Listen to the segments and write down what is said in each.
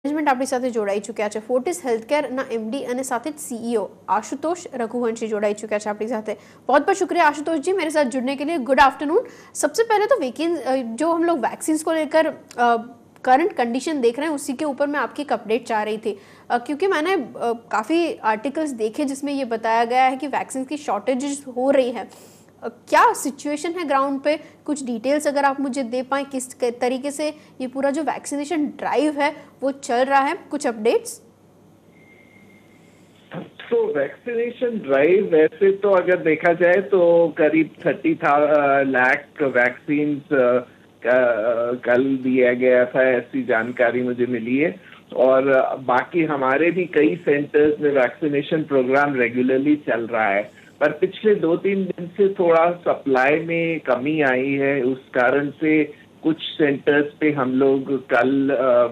Management આપણી સાથે જોડાઈ ચૂક્યા છે ફોર્ટિસ હેલ્થકેરના એમડી અને સાથે જ सीईओ आशुतोष रघुवंशी जोड़ाई चुका है अपनी साथ। बहुत बहुत शुक्रिया आशुतोष जी मेरे साथ जुड़ने के लिए। Good afternoon. सबसे पहले तो वीकेंड जो हम लोग वैक्सीन को लेकर करंट कंडीशन देख रहे हैं उसी के ऊपर मैं आपकी एक अपडेट चाह रही थी, क्योंकि मैंने काफ़ी आर्टिकल्स देखे जिसमें ये बताया गया है कि वैक्सीन की शॉर्टेजेस हो रही है। क्या सिचुएशन है ग्राउंड पे, कुछ डिटेल्स अगर आप मुझे दे पाएं किस तरीके से ये पूरा जो वैक्सीनेशन ड्राइव है वो चल रहा है, कुछ अपडेट्स। तो वैक्सीनेशन ड्राइव वैसे तो अगर देखा जाए तो करीब 30 लाख वैक्सीन कल दिया गया था, ऐसी जानकारी मुझे मिली है। और बाकी हमारे भी कई सेंटर्स में वैक्सीनेशन प्रोग्राम रेगुलरली चल रहा है, पर पिछले 2-3 दिन से थोड़ा सप्लाई में कमी आई है। उस कारण से कुछ सेंटर्स पे हम लोग कल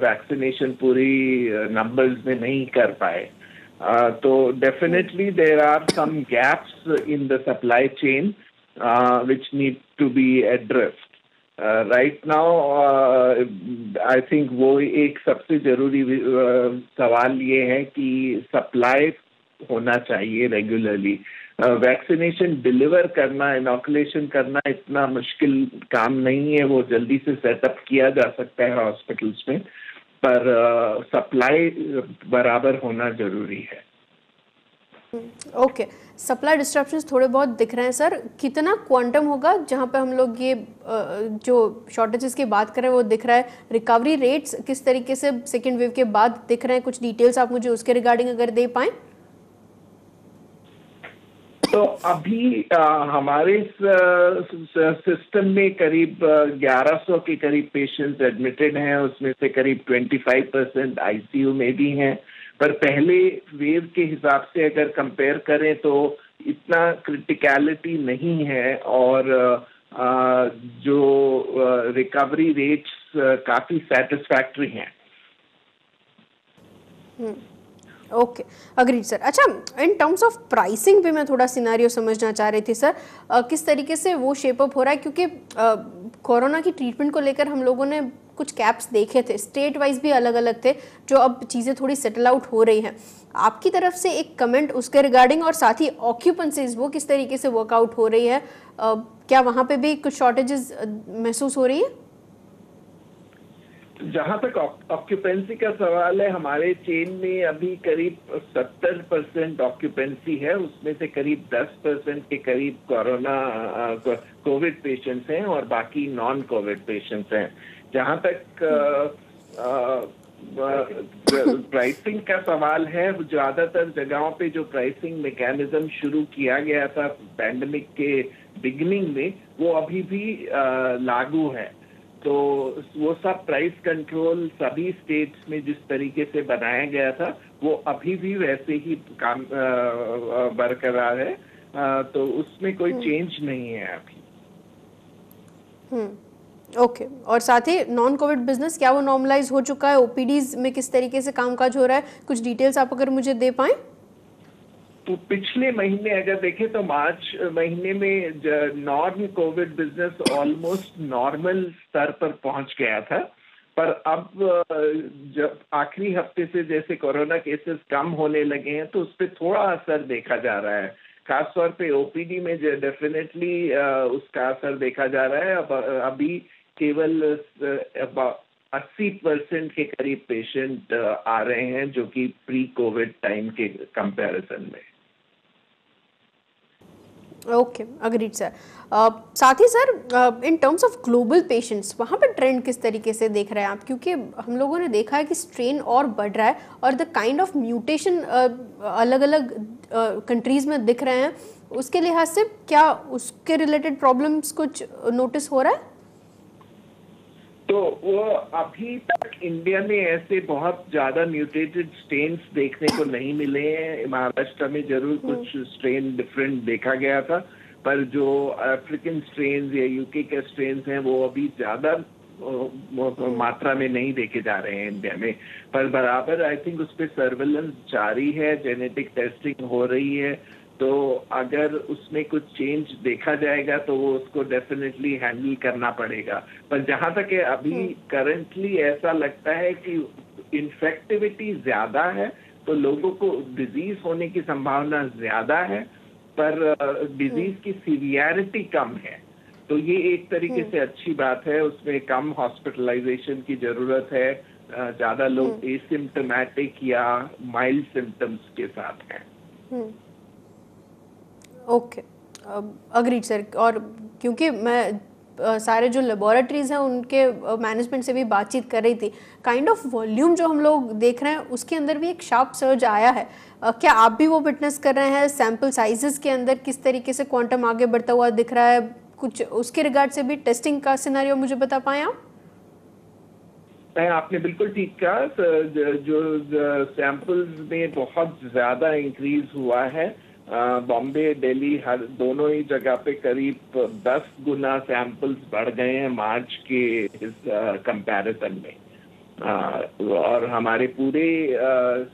वैक्सीनेशन पूरी नंबर्स में नहीं कर पाए। तो definitely there are some gaps in the supply chain which need to be addressed right now. I think वो एक सबसे जरूरी सवाल ये है कि सप्लाई होना चाहिए रेगुलरली। वैक्सीनेशन डिलीवर करना, इनॉकुलेशन करना इतना मुश्किल काम नहीं है, वो जल्दी से सेटअप किया जा सकता है हॉस्पिटल्स में, पर सप्लाई बराबर होना जरूरी है। ओके, सप्लाई डिस्ट्रप्शंस थोड़े बहुत दिख रहे हैं सर, कितना क्वांटम होगा जहां पे हम लोग ये जो शॉर्टेजेस की बात कर रहे हैं वो दिख रहा है? रिकवरी रेट्स किस तरीके से सेकेंड वेव के बाद दिख रहे हैं? कुछ डिटेल्स आप मुझे उसके रिगार्डिंग अगर दे पाएं। तो अभी हमारे सिस्टम में करीब 1100 के करीब पेशेंट्स एडमिटेड हैं, उसमें से करीब 25% आईसीयू में भी हैं। पर पहले वेव के हिसाब से अगर कंपेयर करें तो इतना क्रिटिकलिटी नहीं है, और जो रिकवरी रेट्स काफ़ी सेटिस्फैक्ट्री हैं। Okay, agreed sir. अच्छा, इन टर्म्स ऑफ प्राइसिंग भी मैं थोड़ा सिनेरियो समझना चाह रही थी सर, किस तरीके से वो शेप अप हो रहा है, क्योंकि कोरोना की ट्रीटमेंट को लेकर हम लोगों ने कुछ कैप्स देखे थे, स्टेट वाइज भी अलग अलग थे, जो अब चीज़ें थोड़ी सेटल आउट हो रही हैं। आपकी तरफ से एक कमेंट उसके रिगार्डिंग, और साथ ही ऑक्यूपेंसीज वो किस तरीके से वर्कआउट हो रही है, क्या वहाँ पे भी कुछ शॉर्टेजेस महसूस हो रही है? जहां तक ऑक्यूपेंसी का सवाल है, हमारे चेन में अभी करीब 70% ऑक्यूपेंसी है, उसमें से करीब 10% के करीब कोविड पेशेंट्स हैं और बाकी नॉन कोविड पेशेंट्स हैं। जहां तक प्राइसिंग का सवाल है, ज्यादातर जगहों पे जो प्राइसिंग मैकेनिज्म शुरू किया गया था पैंडेमिक के बिगिनिंग में, वो अभी भी लागू है। तो वो सब प्राइस कंट्रोल सभी स्टेट्स में जिस तरीके से बनाया गया था वो अभी भी वैसे ही काम बरकरार है, तो उसमें कोई चेंज नहीं है अभी। ओके, और साथ ही नॉन कोविड बिजनेस क्या वो नॉर्मलाइज हो चुका है? ओपीडीज में किस तरीके से कामकाज हो रहा है? कुछ डिटेल्स आप अगर मुझे दे पाएं। तो पिछले महीने अगर देखें तो मार्च महीने में non Covid business almost normal स्तर पर पहुंच गया था, पर अब जब आखिरी हफ्ते से जैसे कोरोना केसेस कम होने लगे हैं तो उस पर थोड़ा असर देखा जा रहा है। खासतौर पे ओपीडी में डेफिनेटली उसका असर देखा जा रहा है। अब अभी केवल 80% के करीब पेशेंट आ रहे हैं, जो कि प्री कोविड टाइम के कंपैरिजन में। Okay, agreed sir. साथ ही sir, in terms of global patients वहाँ पर ट्रेंड किस तरीके से देख रहे हैं आप? क्योंकि हम लोगों ने देखा है कि स्ट्रेन और बढ़ रहा है और द काइंड ऑफ म्यूटेशन अलग अलग कंट्रीज में दिख रहे हैं, उसके लिहाज से क्या उसके रिलेटेड प्रॉब्लम्स कुछ नोटिस हो रहा है? तो वो अभी तक इंडिया में ऐसे बहुत ज्यादा म्यूटेटेड स्ट्रेन्स देखने को नहीं मिले हैं। महाराष्ट्र में जरूर कुछ स्ट्रेन डिफरेंट देखा गया था, पर जो अफ्रीकन स्ट्रेन्स या यूके के स्ट्रेन्स हैं वो अभी ज्यादा मात्रा में नहीं देखे जा रहे हैं इंडिया में। पर बराबर आई थिंक उस पर सर्वेलेंस जारी है, जेनेटिक टेस्टिंग हो रही है, तो अगर उसमें कुछ चेंज देखा जाएगा तो वो उसको डेफिनेटली हैंडल करना पड़ेगा। पर जहां तक है अभी करंटली ऐसा लगता है कि इन्फेक्टिविटी ज्यादा है तो लोगों को डिजीज होने की संभावना ज्यादा है, पर डिजीज की सीवियरिटी कम है। तो ये एक तरीके से अच्छी बात है, उसमें कम हॉस्पिटलाइजेशन की जरूरत है, ज्यादा लोग एसिम्टोमेटिक या माइल्ड सिम्टम्स के साथ हैं। Okay, agreed sir. और क्योंकि मैं सारे जो लेबोरेटरीज हैं उनके मैनेजमेंट से भी बातचीत कर रही थी, काइंड ऑफ वॉल्यूम जो हम लोग देख रहे हैं उसके अंदर भी एक शार्प सर्ज आया है। क्या आप भी वो विटनेस कर रहे हैं? सैंपल साइजेस के अंदर किस तरीके से क्वांटम आगे बढ़ता हुआ दिख रहा है? कुछ उसके रिगार्ड से भी टेस्टिंग का सिनेरियो मुझे बता पाएं आप? आपने बिल्कुल ठीक कहा, जो सैंपल्स में बहुत ज्यादा इंक्रीज हुआ है। बॉम्बे दिल्ली हर दोनों ही जगह पे करीब 10 गुना सैंपल्स बढ़ गए हैं मार्च के इस कंपैरिजन में। और हमारे पूरे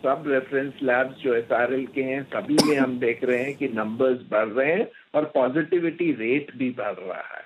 सब रेफरेंस लैब्स जो एसआरएल के हैं सभी में हम देख रहे हैं कि नंबर्स बढ़ रहे हैं और पॉजिटिविटी रेट भी बढ़ रहा है।